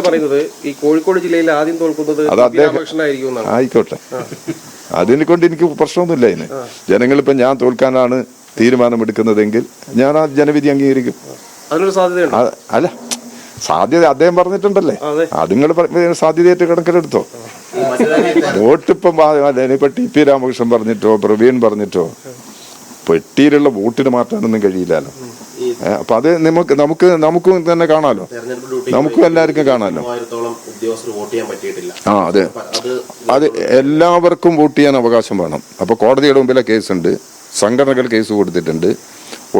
പറയുന്നത് ഈ കോഴിക്കോട് ജില്ലയിൽ ആദ്യം തോൽക്കുന്നത് ആയിക്കോട്ടെ, അതിനെ കൊണ്ട് എനിക്ക് പ്രശ്നമൊന്നുമില്ല. അതിന് ജനങ്ങളിപ്പോ ഞാൻ തോൽക്കാനാണ് തീരുമാനമെടുക്കുന്നതെങ്കിൽ ഞാൻ ആ ജനവിധി അംഗീകരിക്കും. അല്ല, സാധ്യത അദ്ദേഹം പറഞ്ഞിട്ടുണ്ടല്ലേ, അത് നിങ്ങൾ സാധ്യതയായിട്ട് കണക്കിലെടുത്തോ. വോട്ടിപ്പം ഇപ്പൊ ടി.പി. രാമകൃഷ്ണൻ പറഞ്ഞിട്ടോ പ്രവീൺ പറഞ്ഞിട്ടോ പെട്ടിയിലുള്ള വോട്ടിന് മാറ്റാനൊന്നും കഴിയില്ലല്ലോ. അപ്പൊ അത് നമുക്കും തന്നെ കാണാലോ, നമുക്കും എല്ലാവർക്കും കാണാലോ. അതെ, അത് എല്ലാവർക്കും വോട്ട് ചെയ്യാൻ അവകാശം വേണം. അപ്പൊ കോടതിയുടെ മുമ്പിലെ കേസുണ്ട്, സംഘടനകൾ കേസ് കൊടുത്തിട്ടുണ്ട്.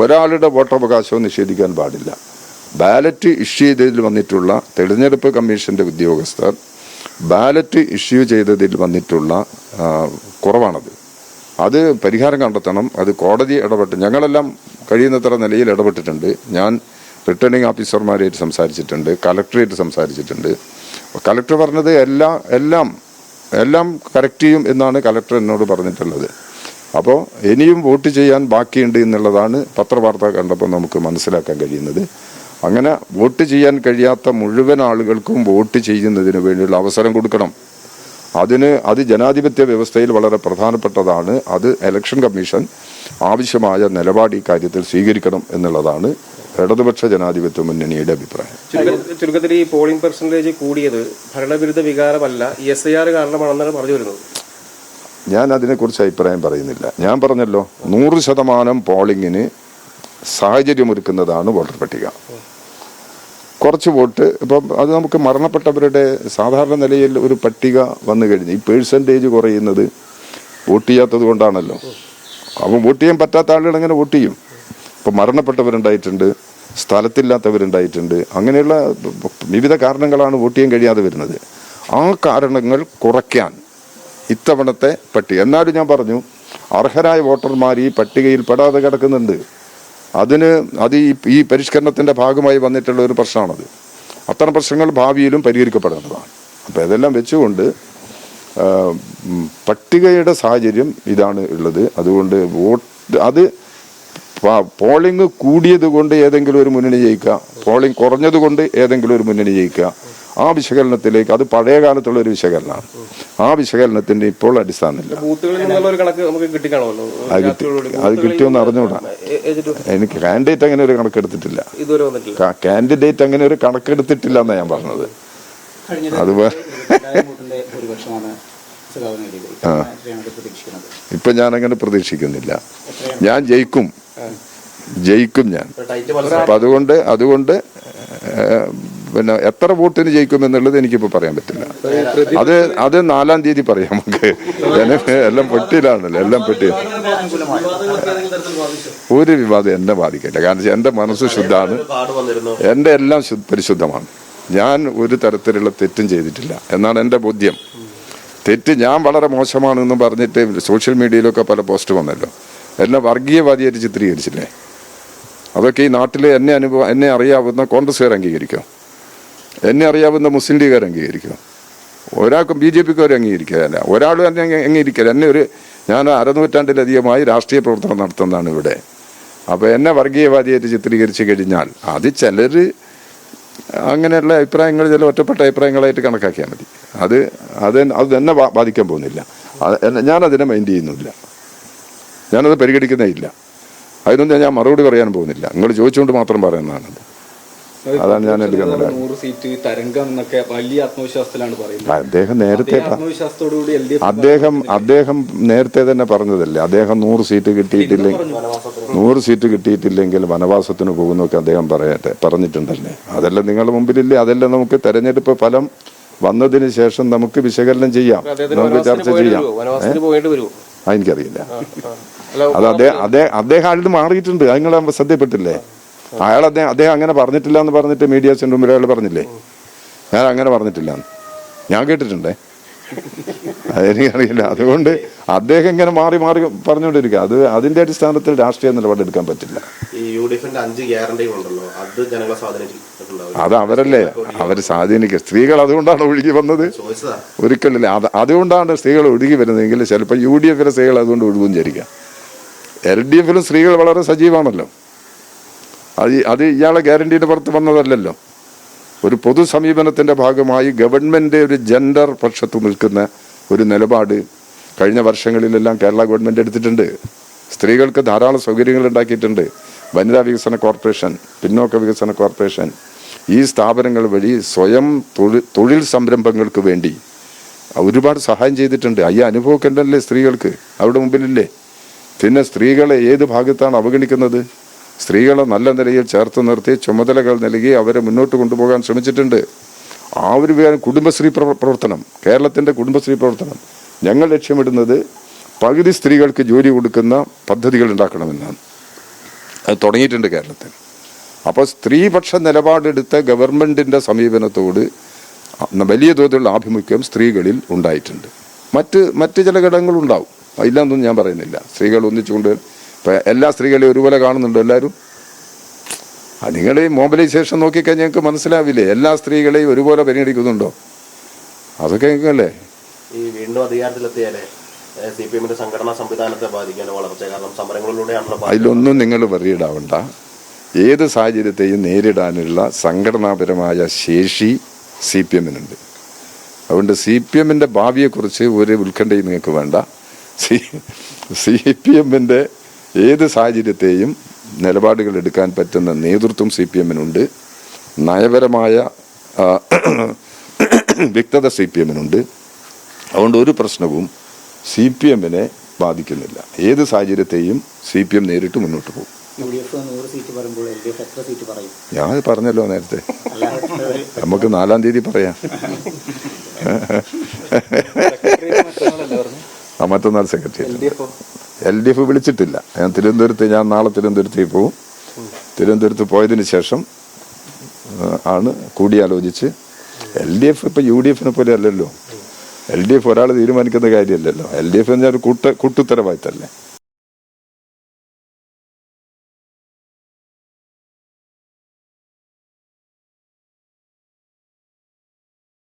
ഒരാളുടെ വോട്ടവകാശവും നിഷേധിക്കാൻ പാടില്ല. ബാലറ്റ് ഇഷ്യൂ ചെയ്തതിൽ വന്നിട്ടുള്ള തെരഞ്ഞെടുപ്പ് കമ്മീഷന്റെ ഉദ്യോഗസ്ഥർ ബാലറ്റ് ഇഷ്യൂ ചെയ്തതിൽ വന്നിട്ടുള്ള കുറവാണത്. അത് പരിഹാരം കണ്ടെത്തണം. അത് കോടതി ഇടപെട്ട്, ഞങ്ങളെല്ലാം കഴിയുന്നത്ര നിലയിൽ ഇടപെട്ടിട്ടുണ്ട്. ഞാൻ റിട്ടേണിംഗ് ഓഫീസർമാരായിട്ട് സംസാരിച്ചിട്ടുണ്ട്, കളക്ടറേറ്റ് സംസാരിച്ചിട്ടുണ്ട്. കളക്ടർ പറഞ്ഞത് എല്ലാം കറക്റ്റ് ചെയ്യും എന്നാണ് കളക്ടർ എന്നോട് പറഞ്ഞിട്ടുള്ളത്. അപ്പോൾ ഇനിയും വോട്ട് ചെയ്യാൻ ബാക്കിയുണ്ട് എന്നുള്ളതാണ് പത്രവാർത്ത കണ്ടപ്പോൾ നമുക്ക് മനസ്സിലാക്കാൻ കഴിയുന്നത്. അങ്ങനെ വോട്ട് ചെയ്യാൻ കഴിയാത്ത മുഴുവൻ ആളുകൾക്കും വോട്ട് ചെയ്യുന്നതിന് വേണ്ടിയുള്ള അവസരം കൊടുക്കണം. അത് ജനാധിപത്യ വ്യവസ്ഥയിൽ വളരെ പ്രധാനപ്പെട്ടതാണ്. അത് ഇലക്ഷൻ കമ്മീഷൻ ആവശ്യമായ നിലപാട് ഈ കാര്യത്തിൽ സ്വീകരിക്കണം എന്നുള്ളതാണ് ഇടതുപക്ഷ ജനാധിപത്യ മുന്നണിയുടെ അഭിപ്രായം. ചുരുക്കത്തിൽ ഈ പോളിംഗ് പെർസെന്റേജ് കൂടിയത് ഭരണവിരുദ്ധ വികാരമല്ല, SIR കാരണമാണെന്നാണ് പറഞ്ഞു വരുന്നത്. ഞാൻ അതിനെക്കുറിച്ച് അഭിപ്രായം പറയുന്നില്ല. ഞാൻ പറഞ്ഞല്ലോ, 100% പോളിംഗിന് സാഹചര്യമൊരുക്കുന്നതാണ് വോട്ടർ പട്ടിക. കുറച്ച് വോട്ട് ഇപ്പം അത് നമുക്ക് മരണപ്പെട്ടവരുടെ സാധാരണ നിലയിൽ ഒരു പട്ടിക വന്നു കഴിഞ്ഞ് ഈ പേഴ്സൻറ്റേജ് കുറയുന്നത് വോട്ട് ചെയ്യാത്തത് കൊണ്ടാണല്ലോ. അപ്പം വോട്ട് ചെയ്യാൻ പറ്റാത്ത ആളുകൾ എങ്ങനെ വോട്ട് ചെയ്യും? ഇപ്പം മരണപ്പെട്ടവരുണ്ടായിട്ടുണ്ട്, സ്ഥലത്തില്ലാത്തവരുണ്ടായിട്ടുണ്ട്, അങ്ങനെയുള്ള വിവിധ കാരണങ്ങളാണ് വോട്ട് ചെയ്യാൻ കഴിയാതെ വരുന്നത്. ആ കാരണങ്ങൾ കുറയ്ക്കാൻ ഇത്തവണത്തെ പട്ടിക, എന്നാലും ഞാൻ പറഞ്ഞു, അർഹരായ വോട്ടർമാർ ഈ പട്ടികയിൽ പെടാതെ കിടക്കുന്നുണ്ട്. അത് ഈ പരിഷ്കരണത്തിന്റെ ഭാഗമായി വന്നിട്ടുള്ള ഒരു പ്രശ്നമാണത്. അത്തരം പ്രശ്നങ്ങൾ ഭാവിയിലും പരിഹരിക്കപ്പെടേണ്ടതാണ്. അപ്പോൾ ഇതെല്ലാം വെച്ചുകൊണ്ട് പട്ടികയുടെ സാഹചര്യം ഇതാണ് ഉള്ളത്. അതുകൊണ്ട് പോളിംഗ് കൂടിയത് കൊണ്ട് ഏതെങ്കിലും ഒരു മുന്നണി ജയിക്കുക, പോളിംഗ് കുറഞ്ഞത് കൊണ്ട് ഏതെങ്കിലും ഒരു മുന്നണി ജയിക്കുക, ആ വിശകലനത്തിലേക്ക്, അത് പഴയ കാലത്തുള്ള ഒരു വിശകലനമാണ്. ആ വിശകലനത്തിന്റെ ഇപ്പോൾ അടിസ്ഥാനമില്ല. അത് കിട്ടിയൊന്നും അറിഞ്ഞൂടാ. എനിക്ക് കാൻഡിഡേറ്റ് അങ്ങനെ ഒരു കണക്കെടുത്തിട്ടില്ല. കാൻഡിഡേറ്റ് അങ്ങനെ ഒരു കണക്കെടുത്തിട്ടില്ല എന്നാ ഞാൻ പറഞ്ഞത്. അത് ഇപ്പൊ ഞാൻ അങ്ങനെ പ്രതീക്ഷിക്കുന്നില്ല. ഞാൻ ജയിക്കും ഞാൻ. അപ്പൊ അതുകൊണ്ട് പിന്നെ എത്ര വോട്ടിന് ജയിക്കുമെന്നുള്ളത് എനിക്കിപ്പോ പറയാൻ പറ്റില്ല. അത് 4-ാം തീയതി പറയാം നമുക്ക്. എല്ലാം പെട്ടിയിലാണല്ലോ, എല്ലാം പെട്ടി. ഒരു വിവാദം എന്നെ ബാധിക്കില്ല. കാരണം എന്റെ മനസ്സ് ശുദ്ധമാണ്, എന്റെ എല്ലാം പരിശുദ്ധമാണ്. ഞാൻ ഒരു തരത്തിലുള്ള തെറ്റും ചെയ്തിട്ടില്ല എന്നാണ് എന്റെ ബോധ്യം. ഞാൻ വളരെ മോശമാണെന്ന് പറഞ്ഞിട്ട് സോഷ്യൽ മീഡിയയിലൊക്കെ പല പോസ്റ്റ് വന്നല്ലോ. എന്നെ വർഗീയവാദിയായിട്ട് ചിത്രീകരിച്ചില്ലേ? അതൊക്കെ ഈ നാട്ടിൽ എന്നെ അറിയാവുന്ന കോൺഗ്രസ്സുകാർ അംഗീകരിക്കും, എന്നെ അറിയാവുന്ന മുസ്ലിം ലീഗുകാർ അംഗീകരിക്കും. ഒരാൾക്കും BJPക്കാർ അംഗീകരിക്കുകയല്ല, ഒരാളും എന്നെ അംഗീകരിക്കില്ല. ഞാൻ അരനൂറ്റാണ്ടിലധികമായി രാഷ്ട്രീയ പ്രവർത്തനം നടത്തുന്നതാണ് ഇവിടെ. അപ്പോൾ എന്നെ വർഗീയവാദിയായിട്ട് ചിത്രീകരിച്ച് കഴിഞ്ഞാൽ അത് ചിലർ അങ്ങനെയുള്ള അഭിപ്രായങ്ങൾ, ചില ഒറ്റപ്പെട്ട അഭിപ്രായങ്ങളായിട്ട് കണക്കാക്കിയാൽ മതി. അത് എന്നെ ബാധിക്കാൻ പോകുന്നില്ല. ഞാനതിനെ മൈൻഡ് ചെയ്യുന്നില്ല, ഞാനത് പരിഗണിക്കുന്നേ ഇല്ല. അതിനൊന്നും ഞാൻ മറുപടി പറയാൻ പോകുന്നില്ല. നിങ്ങൾ ചോദിച്ചുകൊണ്ട് മാത്രം പറയുന്നതാണ്. അതാണ് ഞാൻ എടുക്കുന്നത്. അദ്ദേഹം നേരത്തെ തന്നെ പറഞ്ഞതല്ലേ, അദ്ദേഹം 100 സീറ്റ് കിട്ടിയിട്ടില്ലെങ്കിൽ വനവാസത്തിന് പോകുന്നൊക്കെ അദ്ദേഹം പറഞ്ഞിട്ടുണ്ടല്ലേ. അതെല്ലാം നിങ്ങളുടെ മുമ്പിലില്ലേ. അതെല്ലാം നമുക്ക് തെരഞ്ഞെടുപ്പ് ഫലം വന്നതിന് ശേഷം നമുക്ക് വിശകലനം ചെയ്യാം, നമുക്ക് ചർച്ച ചെയ്യാം. എനിക്കറിയില്ല. അദ്ദേഹം ആളിന് മാറിയിട്ടുണ്ട്. അത് നിങ്ങൾ ശ്രദ്ധപ്പെട്ടില്ലേ? അദ്ദേഹം അങ്ങനെ പറഞ്ഞിട്ടില്ല എന്ന് പറഞ്ഞിട്ട് മീഡിയാസിന്റെ മുമ്പിൽ അയാൾ പറഞ്ഞില്ലേ, ഞാൻ അങ്ങനെ പറഞ്ഞിട്ടില്ല, ഞാൻ കേട്ടിട്ടുണ്ടേ. അതെനിക്കറിയില്ല. അതുകൊണ്ട് അദ്ദേഹം ഇങ്ങനെ മാറി പറഞ്ഞുകൊണ്ടിരിക്കുക. അതിന്റെ അടിസ്ഥാനത്തിൽ രാഷ്ട്രീയ നിലപാടെടുക്കാൻ പറ്റില്ല. അത് അവരല്ലേ, അവർ സ്വാധീനിക്കുക. സ്ത്രീകൾ അതുകൊണ്ടാണ് ഒഴുകി വന്നത്, ഒരിക്കലില്ല. അതുകൊണ്ടാണ് സ്ത്രീകൾ ഒഴുകി വരുന്നതെങ്കിൽ ചിലപ്പോൾ UDF സ്ത്രീകൾ അതുകൊണ്ട് ഒഴുകും വിചാരിക്കാം. LDF സ്ത്രീകൾ വളരെ സജീവമാണല്ലോ. അത് ഇയാളെ ഗ്യാരണ്ടിയുടെ പുറത്ത് വന്നതല്ലല്ലോ. ഒരു പൊതു സമീപനത്തിന്റെ ഭാഗമായി ഗവൺമെന്റ് ഒരു ജെൻഡർ പക്ഷത്ത് നിൽക്കുന്ന ഒരു നിലപാട് കഴിഞ്ഞ വർഷങ്ങളിലെല്ലാം കേരള ഗവൺമെന്റ് എടുത്തിട്ടുണ്ട്. സ്ത്രീകൾക്ക് ധാരാളം സൗകര്യങ്ങൾ ഉണ്ടാക്കിയിട്ടുണ്ട്. വനിതാ വികസന കോർപ്പറേഷൻ, പിന്നോക്ക വികസന കോർപ്പറേഷൻ, ഈ സ്ഥാപനങ്ങൾ വഴി സ്വയം തൊഴിൽ സംരംഭങ്ങൾക്ക് വേണ്ടി ഒരുപാട് സഹായം ചെയ്തിട്ടുണ്ട്. ഈ അനുഭവമൊക്കെ ഉണ്ടല്ലേ സ്ത്രീകൾക്ക് അവിടെ മുമ്പിലില്ലേ? പിന്നെ സ്ത്രീകളെ ഏത് ഭാഗത്താണ് അവഗണിക്കുന്നത്? സ്ത്രീകളെ നല്ല നിലയിൽ ചേർത്ത് നിർത്തി ചുമതലകൾ നൽകി അവരെ മുന്നോട്ട് കൊണ്ടുപോകാൻ ശ്രമിച്ചിട്ടുണ്ട്. ആ ഒരു കുടുംബശ്രീ പ്രവർത്തനം, കേരളത്തിന്റെ കുടുംബശ്രീ പ്രവർത്തനം, ഞങ്ങൾ ലക്ഷ്യമിടുന്നത് പകുതി സ്ത്രീകൾക്ക് ജോലി കൊടുക്കുന്ന പദ്ധതികൾ ഉണ്ടാക്കണമെന്നാണ്. അത് തുടങ്ങിയിട്ടുണ്ട് കേരളത്തിൽ. അപ്പോൾ സ്ത്രീപക്ഷ നിലപാടെടുത്ത ഗവൺമെന്റിന്റെ സമീപനത്തോട് വലിയ തോതിലുള്ള ആഭിമുഖ്യം സ്ത്രീകളിൽ ഉണ്ടായിട്ടുണ്ട്. മറ്റ് ചില ഘടകങ്ങളുണ്ടാവും, ഇല്ലാന്നൊന്നും ഞാൻ പറയുന്നില്ല. സ്ത്രീകൾ ഒന്നിച്ചുകൊണ്ട് എല്ലാ സ്ത്രീകളെയും ഒരുപോലെ കാണുന്നുണ്ടോ എല്ലാവരും? നിങ്ങൾ ഈ മോബിലൈസേഷൻ നോക്കിക്കഴിഞ്ഞാൽ ഞങ്ങൾക്ക് മനസ്സിലാവില്ലേ എല്ലാ സ്ത്രീകളെയും ഒരുപോലെ പരിഗണിക്കുന്നുണ്ടോ? അതൊക്കെ ഞങ്ങൾക്കല്ലേ ഈ വീണ്ടും അധികാരത്തിലെത്തിയാലേ CPM-ന്റെ സംഘടനാ സംവിധാനത്തെ ബാധിക്കാൻ വളർച്ച, കാരണം സമരങ്ങളിലൂടെയാണല്ലോ. അതിലൊന്നും നിങ്ങൾ വറിയിടാവണ്ട. ഏത് സാഹചര്യത്തെയും നേരിടാനുള്ള സംഘടനാപരമായ ശേഷി CPM-നുണ്ട്. അതുകൊണ്ട് CPM-ന്റെ ഭാവിയെക്കുറിച്ച് ഒരു ഉത്കണ്ഠയും നിങ്ങൾക്ക് വേണ്ട. CPM-ന്റെ ഏത് സാഹചര്യത്തെയും നിലപാടുകൾ എടുക്കാൻ പറ്റുന്ന നേതൃത്വം CPM-നുണ്ട്. നയപരമായ വ്യക്തത CPM-നുണ്ട്. അതുകൊണ്ട് ഒരു പ്രശ്നവും CPM-നെ ബാധിക്കുന്നില്ല. ഏത് സാഹചര്യത്തെയും CPM നേരിട്ട് മുന്നോട്ട് പോകും. ഞാൻ പറഞ്ഞല്ലോ നേരത്തെ, നമുക്ക് 4-ാം തീയതി പറയാം. മറ്റന്നാൾ സെക്രട്ടറി LDF വിളിച്ചിട്ടില്ല. ഞാൻ നാളെ തിരുവനന്തപുരത്തേക്ക് പോകും. തിരുവനന്തപുരത്ത് പോയതിനു ശേഷം ആണ് കൂടിയാലോചിച്ച്. LDF ഇപ്പൊ UDF-നെ പോലെ അല്ലല്ലോ. LDF ഒരാൾ തീരുമാനിക്കുന്ന കാര്യമല്ലല്ലോ. LDF എന്ന് പറഞ്ഞാൽ ഒരു കൂട്ടുത്തരവാദിത്തല്ലേ.